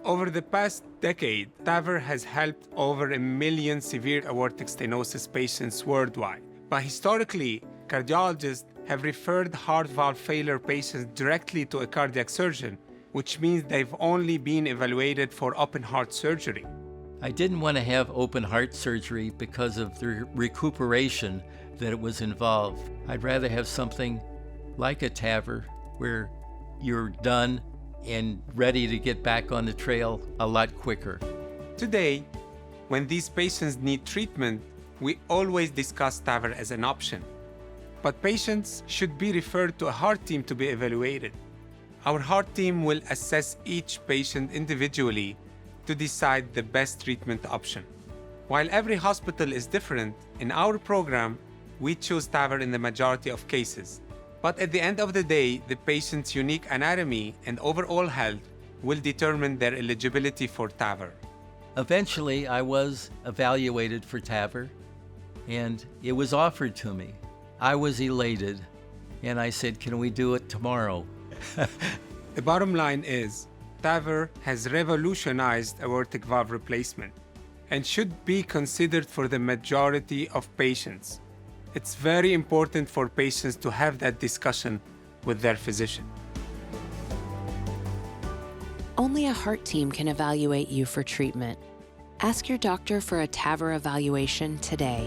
Over the past decade, TAVR has helped over 1 million severe aortic stenosis patients worldwide. But historically, cardiologists have referred heart valve failure patients directly to a cardiac surgeon, which means they've only been evaluated for open heart surgery. I didn't want to have open heart surgery because of the recuperation that was involved. I'd rather have something like a TAVR where you're done and ready to get back on the trail a lot quicker. Today, when these patients need treatment, we always discuss TAVR as an option. But patients should be referred to a heart team to be evaluated. Our heart team will assess each patient individually to decide the best treatment option. While every hospital is different, in our program, we choose TAVR in the majority of cases. But at the end of the day, the patient's unique anatomy and overall health will determine their eligibility for TAVR. Eventually, I was evaluated for TAVR, and it was offered to me. I was elated, and I said, "Can we do it tomorrow?" The bottom line is, TAVR has revolutionized aortic valve replacement and should be considered for the majority of patients. It's very important for patients to have that discussion with their physician. Only a heart team can evaluate you for treatment. Ask your doctor for a TAVR evaluation today.